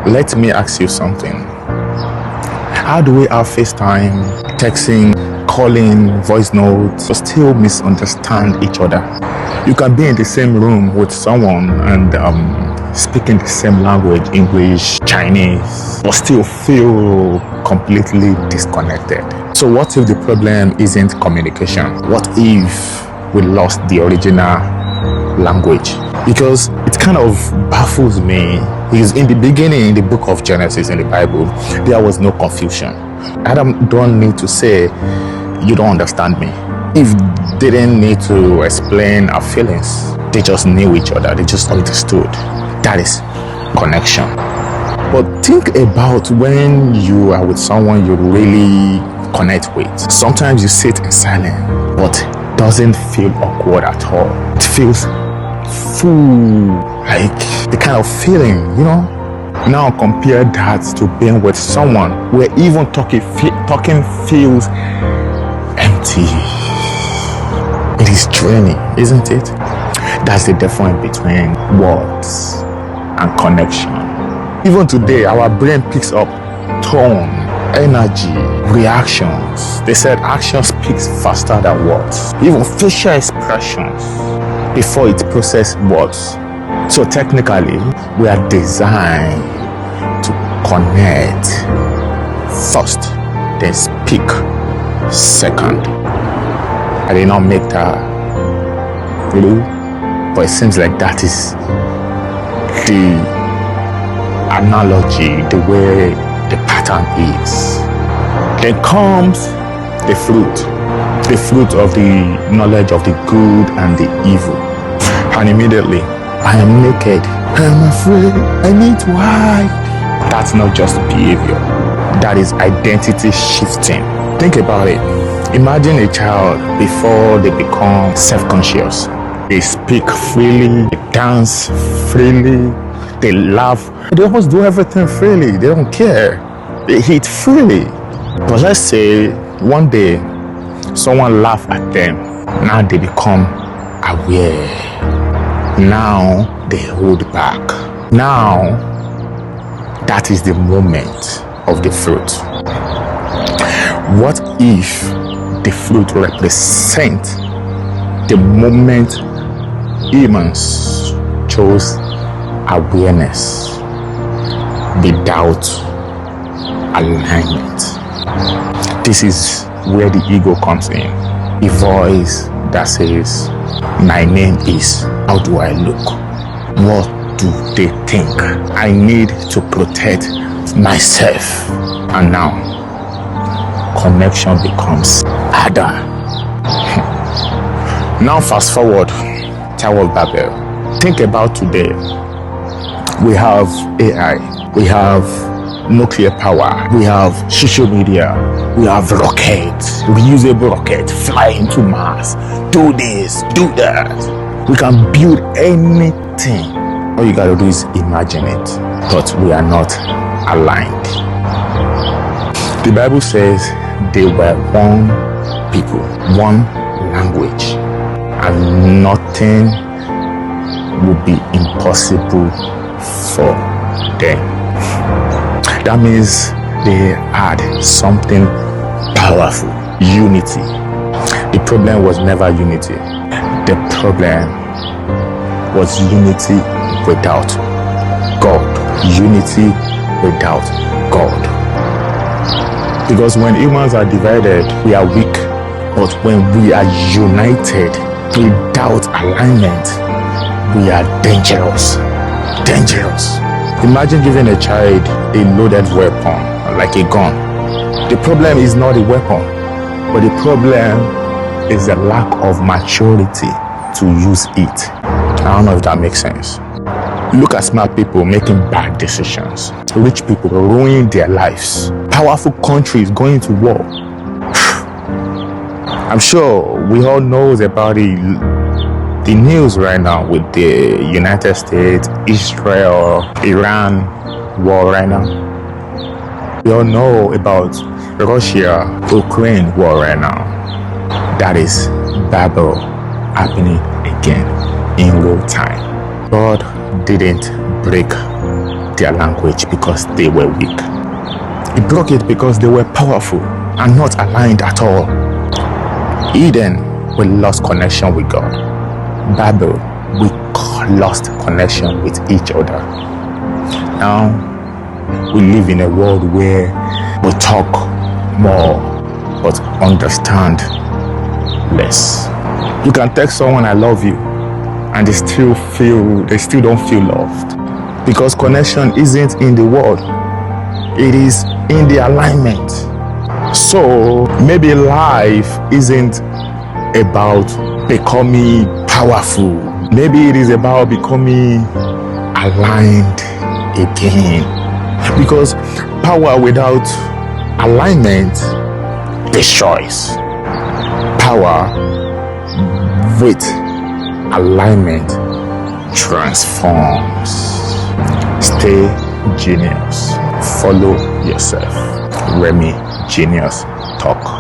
Let me ask you something. How do we have FaceTime, texting, calling, voice notes, but still misunderstand each other? You can be in the same room with someone and speaking the same language, English, Chinese, but still feel completely disconnected. So what if the problem isn't communication? What if we lost the original language? Because it kind of baffles me. Because in the beginning, in the book of Genesis in the Bible, there was no confusion. Adam don't need to say, you don't understand me. Eve didn't need to explain our feelings. They just knew each other. They just understood. That is connection. But think about when you are with someone you really connect with. Sometimes you sit in silence, but it doesn't feel awkward at all. It feels full, like the kind of feeling, Now compare that to being with someone where even talking feels empty. It is draining, isn't it? That's the difference between words and connection. Even today, our brain picks up tone, energy, reactions. They said action speaks faster than words. Even facial expressions before it processes words. So technically, we are designed to connect first, then speak second. I did not make that blue, but it seems like that is the analogy, the way the pattern is. Then comes the fruit of the knowledge of the good and the evil. And immediately, I am naked, I am afraid, I need to hide. That's not just behavior, that is identity shifting. Think about it. Imagine a child before they become self-conscious. They speak freely, they dance freely, they laugh. They almost do everything freely. They don't care. They eat freely. But let's say one day someone laughs at them. Now they become aware. Now they hold back. Now that is the moment of the fruit. What if the fruit represents the moment humans chose awareness without alignment? This is where the ego comes in. The voice that says, my name is, how do I look? What do they think? I need to protect myself. And now, connection becomes harder. Now fast forward, Tower of Babel. Think about today. We have AI, we have nuclear power, we have social media, we have rockets, reusable rockets, fly into Mars, do this, do that. We can build anything. All you gotta do is imagine it. But we are not aligned. The Bible says they were one people, one language, and nothing would be impossible for them. That means they had something powerful, unity. The problem was never unity. The problem was unity without God. Unity without God. Because when humans are divided, we are weak. But when we are united without alignment, we are dangerous. Dangerous. Imagine giving a child a loaded weapon, like a gun. The problem is not the weapon, but the problem is the lack of maturity to use it. I don't know if that makes sense. Look at smart people making bad decisions. Rich people ruining their lives. Powerful countries going to war. I'm sure we all know about the news right now with the United States, Israel, Iran war right now. We all know about Russia, Ukraine war right now. That is Babel happening again in real time. God didn't break their language because they were weak. He broke it because they were powerful and not aligned at all. Eden, we lost connection with God. Babel, we lost connection with each other. Now, we live in a world where we talk more but understand less. You can text someone I love you and they still don't feel loved because connection isn't in the word, it is in the alignment. So maybe life isn't about becoming powerful, maybe it is about becoming aligned again, because power without alignment destroys. Power with alignment transforms. Stay genius. Follow yourself. Remy Genius Talk.